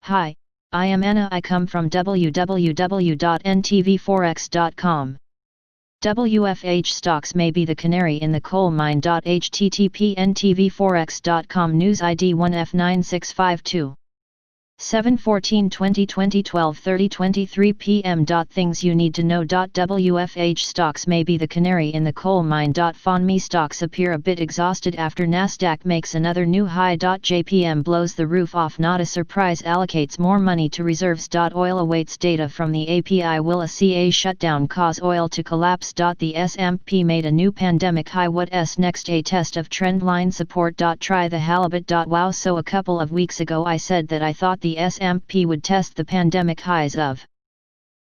Hi, I am Anna. I come from www.ntvforex.com. WFH stocks may be the canary in the coal mine. http ntvforex.com news ID 1F9652. 7/14/2020 12:30 23 p.m. Things you need to know. WFH stocks may be the canary in the coal mine. FONME stocks appear a bit exhausted after Nasdaq makes another new high. JPM blows the roof off. Not a surprise. Allocates more money to reserves. Oil awaits data from the API. Will a CA shutdown cause oil to collapse? The S&P made a new pandemic high. What's next? A test of trendline support. Try the halibut. Wow, so a couple of weeks ago I said that I thought the S&P would test the pandemic highs of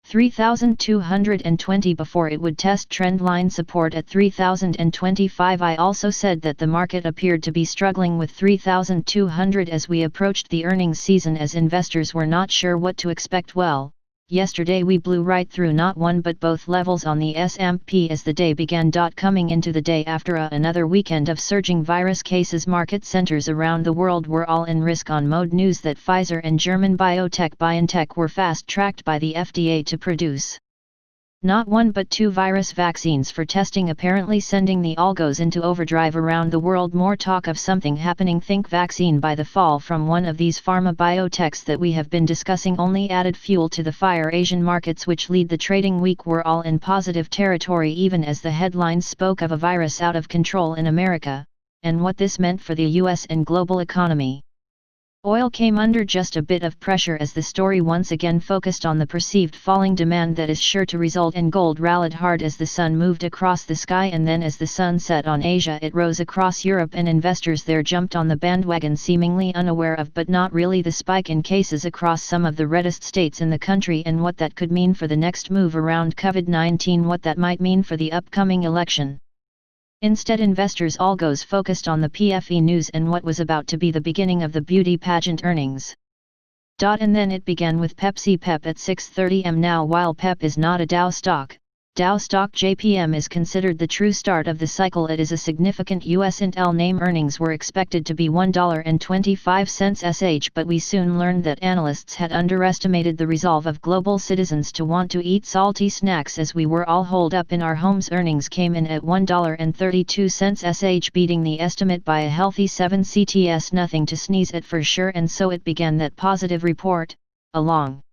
3,220 before it would test trendline support at 3,025. I also said that the market appeared to be struggling with 3,200 as we approached the earnings season, as investors were not sure what to expect. Well, yesterday we blew right through not one but both levels on the S&P as the day began. Coming into the day after another weekend of surging virus cases, market centers around the world were all in risk-on mode. News that Pfizer and German biotech BioNTech were fast-tracked by the FDA to produce not one but two virus vaccines for testing, apparently sending the algos into overdrive around the world. More talk of something happening. Think vaccine by the fall from one of these pharma biotechs that we have been discussing only added fuel to the fire. Asian markets, which lead the trading week, were all in positive territory even as the headlines spoke of a virus out of control in America, and what this meant for the US and global economy. Oil came under just a bit of pressure as the story once again focused on the perceived falling demand that is sure to result in gold. Rallied hard as the sun moved across the sky, and then as the sun set on Asia it rose across Europe, and investors there jumped on the bandwagon seemingly unaware of, but not really, the spike in cases across some of the reddest states in the country and what that could mean for the next move around COVID-19, what that might mean for the upcoming election. Instead, investors' algos focused on the PFE news and what was about to be the beginning of the beauty pageant earnings. And then it began with Pepsi. Pep at 6:30 am. Now, while Pep is not a Dow stock, Dow stock JPM is considered the true start of the cycle. It is a significant US Intel name. Earnings were expected to be $1.25 sh, but we soon learned that analysts had underestimated the resolve of global citizens to want to eat salty snacks as we were all holed up in our homes. Earnings came in at $1.32 sh, beating the estimate by a healthy 7 cts. Nothing to sneeze at for sure, and so it began that positive report, along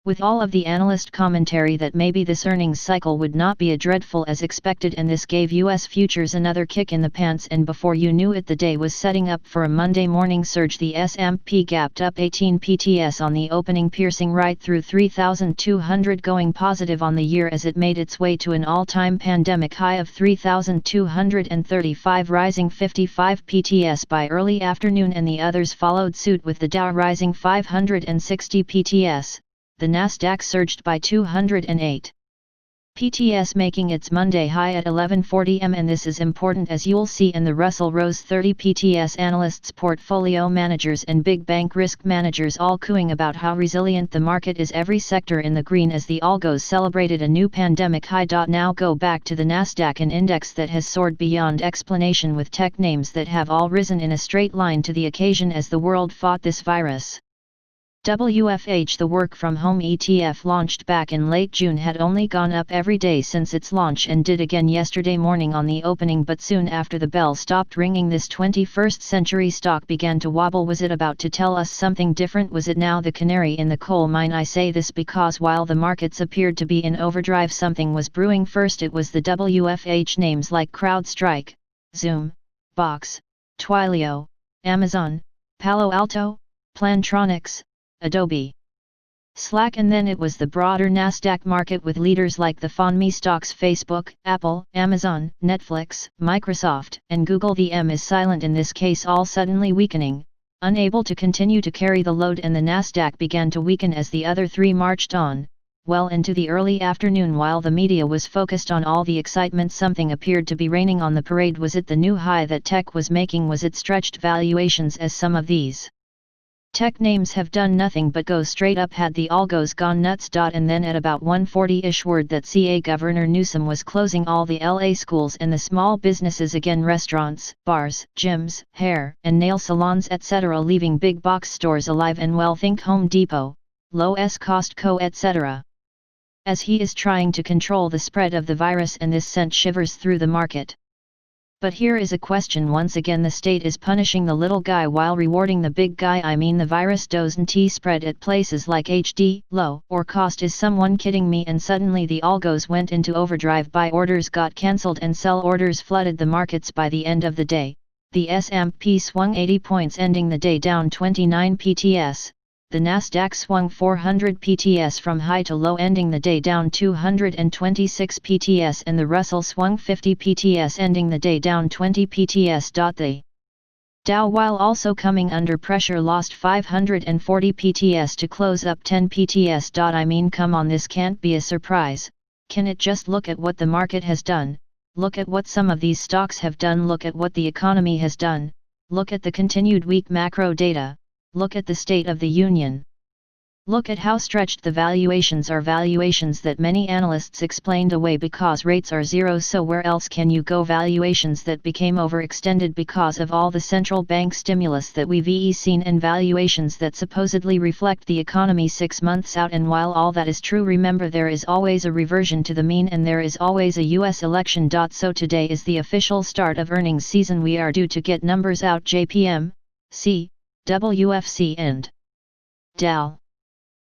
with all of the analyst commentary that maybe this earnings cycle would not be as dreadful as expected, and this gave US futures another kick in the pants, and before you knew it the day was setting up for a Monday morning surge. The S&P gapped up 18 pts on the opening, piercing right through 3,200, going positive on the year as it made its way to an all-time pandemic high of 3,235, rising 55 pts by early afternoon, and the others followed suit with the Dow rising 560 pts. The Nasdaq surged by 208 pts, making its Monday high at 11:40 am, and this is important as you'll see, and the Russell rose 30 pts. Analysts, portfolio managers and big bank risk managers all cooing about how resilient the market is, every sector in the green as the algos celebrated a new pandemic high. Now go back to the Nasdaq, an index that has soared beyond explanation, with tech names that have all risen in a straight line to the occasion as the world fought this virus. WFH, the work-from-home ETF launched back in late June, had only gone up every day since its launch and did again yesterday morning on the opening, but soon after the bell stopped ringing this 21st century stock began to wobble. Was it about to tell us something different? Was it now the canary in the coal mine? I say this because while the markets appeared to be in overdrive, something was brewing. First it was the WFH names like CrowdStrike, Zoom, Box, Twilio, Amazon, Palo Alto, Plantronics, Adobe, Slack, and then it was the broader Nasdaq market with leaders like the FONME stocks: Facebook, Apple, Amazon, Netflix, Microsoft, and Google. The M is silent in this case, all suddenly weakening, unable to continue to carry the load, and the Nasdaq began to weaken as the other three marched on, well into the early afternoon. While the media was focused on all the excitement, something appeared to be raining on the parade. Was it the new high that tech was making? Was it stretched valuations as some of these Tech names have done nothing but go straight up had the algos gone nuts. And then at about 1:40ish word that CA Governor Newsom was closing all the LA schools and the small businesses again, restaurants, bars, gyms, hair and nail salons etc., leaving big box stores alive and well, think Home Depot, Lowe's, Costco etc. As he is trying to control the spread of the virus, and this sent shivers through the market. But here is a question once again: the state is punishing the little guy while rewarding the big guy. I mean, the virus doesn't spread at places like HD, low, or cost. Is someone kidding me? And suddenly the algos went into overdrive. Buy orders got cancelled and sell orders flooded the markets. By the end of the day, the S&P swung 80 points, ending the day down 29 PTS. The Nasdaq swung 400 PTS from high to low, ending the day down 226 PTS, and the Russell swung 50 PTS, ending the day down 20 PTS. The Dow, while also coming under pressure, lost 540 PTS to close up 10 PTS. I mean, come on, this can't be a surprise, can it? Just look at what the market has done, look at what some of these stocks have done, look at what the economy has done, look at the continued weak macro data. Look at the State of the Union. Look at how stretched the valuations are, valuations that many analysts explained away because rates are zero. So where else can you go? Valuations that became overextended because of all the central bank stimulus that we've seen, and valuations that supposedly reflect the economy 6 months out. And while all that is true, remember there is always a reversion to the mean, and there is always a US election. So today is the official start of earnings season. We are due to get numbers out: JPM, C, WFH and Dow.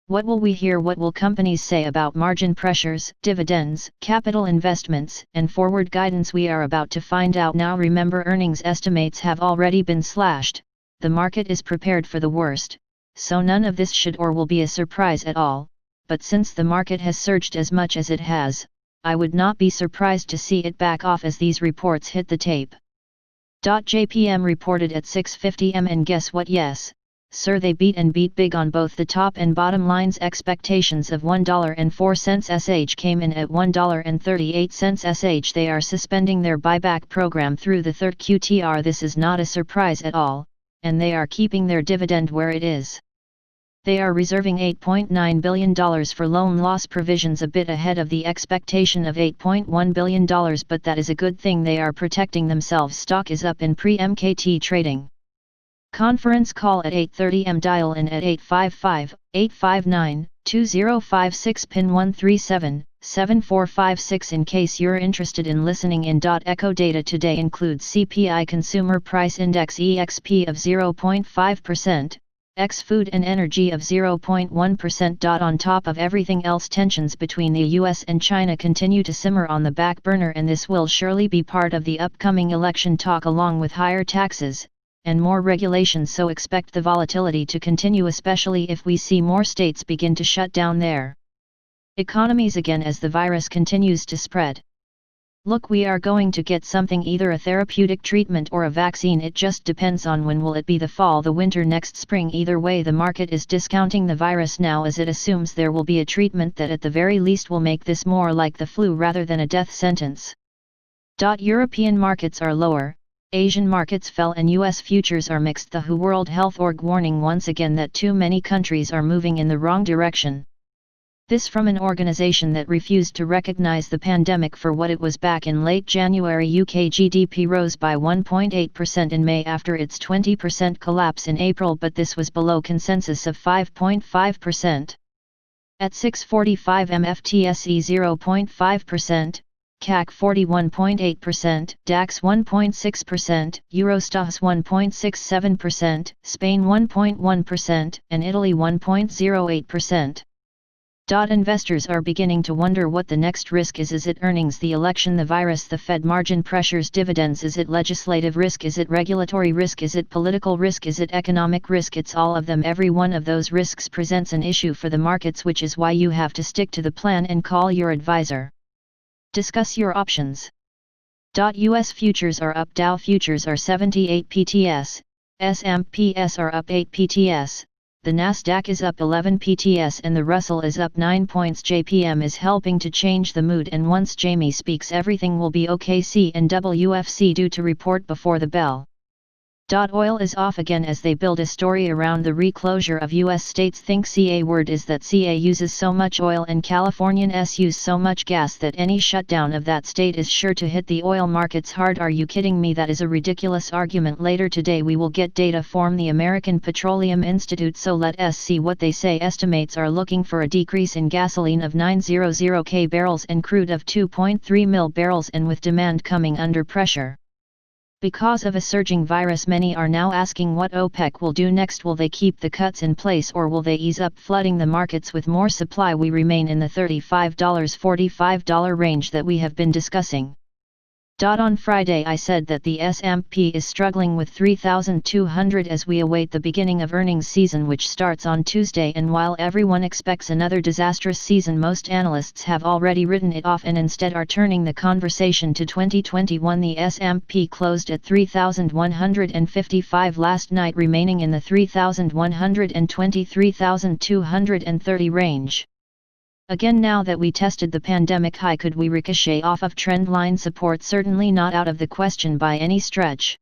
What will we hear? What will companies say about margin pressures, dividends, capital investments, and forward guidance? We are about to find out now. Remember, earnings estimates have already been slashed. The market is prepared for the worst, so none of this should or will be a surprise at all. But since the market has surged as much as it has, I would not be surprised to see it back off as these reports hit the tape. JPM reported at 6:50 am, and guess what? Yes, sir, they beat and beat big on both the top and bottom lines. Expectations of $1.04 SH came in at $1.38 SH. They are suspending their buyback program through the 3rd QTR. This is not a surprise at all, and they are keeping their dividend where it is. They are reserving $8.9 billion for loan loss provisions, a bit ahead of the expectation of $8.1 billion, but that is a good thing. They are protecting themselves. Stock is up in pre-MKT trading. Conference call at 8:30 am. Dial in at 855-859-2056 pin 137-7456 in case you're interested in listening in. Echo data today includes CPI Consumer Price Index EXP of 0.5%. Ex-food and energy of 0.1%. On top of everything else, tensions between the US and China continue to simmer on the back burner, and this will surely be part of the upcoming election talk, along with higher taxes and more regulations. So expect the volatility to continue, especially if we see more states begin to shut down their economies again as the virus continues to spread. Look, we are going to get something, either a therapeutic treatment or a vaccine. It just depends on when. Will it be the fall, the winter, next spring? Either way, the market is discounting the virus now, as it assumes there will be a treatment that at the very least will make this more like the flu rather than a death sentence. European markets are lower, Asian markets fell, and US futures are mixed. The WHO World Health Org warning once again that too many countries are moving in the wrong direction. This from an organization that refused to recognize the pandemic for what it was. Back in late January, UK GDP rose by 1.8% in May after its 20% collapse in April, but this was below consensus of 5.5%. At 6:45 am FTSE 0.5%, CAC 41.8%, DAX 1.6%, Eurostoxx 1.67%, Spain 1.1%, and Italy 1.08%. Investors are beginning to wonder what the next risk is. Is it earnings, the election, the virus, the Fed, margin pressures, dividends? Is it legislative risk? Is it regulatory risk? Is it political risk? Is it economic risk? It's all of them. Every one of those risks presents an issue for the markets, which is why you have to stick to the plan and call your advisor. Discuss your options. US futures are up, Dow futures are 78 PTS, S&Ps are up 8 PTS. The Nasdaq is up 11 PTS and the Russell is up 9 points. JPM is helping to change the mood, and once Jamie speaks everything will be okay. C and WFH due to report before the bell. Oil is off again as they build a story around the reclosure of U.S. states. Think CA word is that CA uses so much oil and Californians use so much gas that any shutdown of that state is sure to hit the oil markets hard. Are you kidding me? That is a ridiculous argument. Later today we will get data from the American Petroleum Institute, so let us see what they say. Estimates are looking for a decrease in gasoline of 900k barrels and crude of 2.3 mil barrels, and with demand coming under pressure because of a surging virus, many are now asking what OPEC will do next. Will they keep the cuts in place or will they ease up, flooding the markets with more supply? We remain in the $35-$45 range that we have been discussing. On Friday I said that the S&P is struggling with 3,200 as we await the beginning of earnings season, which starts on Tuesday, and while everyone expects another disastrous season, most analysts have already written it off and instead are turning the conversation to 2021. The S&P closed at 3,155 last night, remaining in the 3,120–3,230 range. Again, now that we tested the pandemic high, could we ricochet off of trendline support? Certainly not out of the question by any stretch.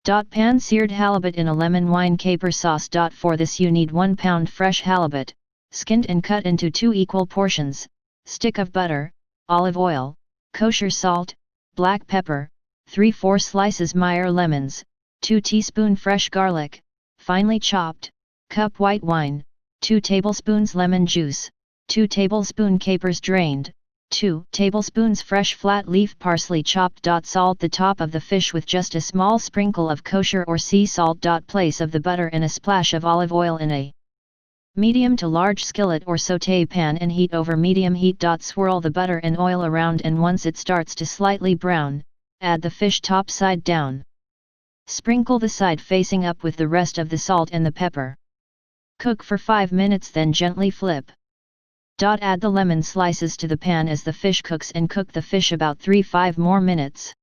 Pan-seared halibut in a lemon wine caper sauce. For this you need 1 pound fresh halibut, skinned and cut into 2 equal portions, stick of butter, olive oil, kosher salt, black pepper, 3/4 slices Meyer lemons, 2 teaspoon fresh garlic, finely chopped, cup white wine, 2 tablespoons lemon juice, 2 tablespoon capers drained, 2 tablespoons fresh flat leaf parsley chopped. Salt the top of the fish with just a small sprinkle of kosher or sea salt. Place of the butter and a splash of olive oil in a medium to large skillet or sauté pan and heat over medium heat. Swirl the butter and oil around, and once it starts to slightly brown, add the fish top side down. Sprinkle the side facing up with the rest of the salt and the pepper. Cook for 5 minutes, then gently flip. Add the lemon slices to the pan as the fish cooks and cook the fish about 3–5 more minutes.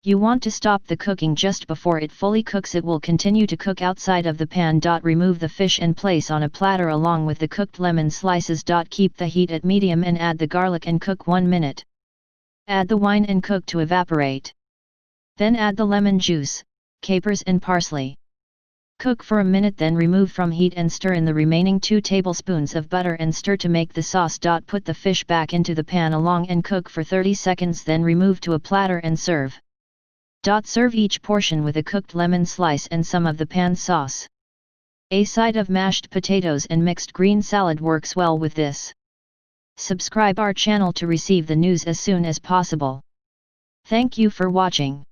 You want to stop the cooking just before it fully cooks. It will continue to cook outside of the pan. Remove the fish and place on a platter along with the cooked lemon slices. Keep the heat at medium and add the garlic and cook 1 minute. Add the wine and cook to evaporate. Then add the lemon juice, capers and parsley. Cook for a minute, then remove from heat and stir in the remaining 2 tablespoons of butter and stir to make the sauce. Put the fish back into the pan along and cook for 30 seconds, then remove to a platter and serve. Serve each portion with a cooked lemon slice and some of the pan sauce. A side of mashed potatoes and mixed green salad works well with this. Subscribe our channel to receive the news as soon as possible. Thank you for watching.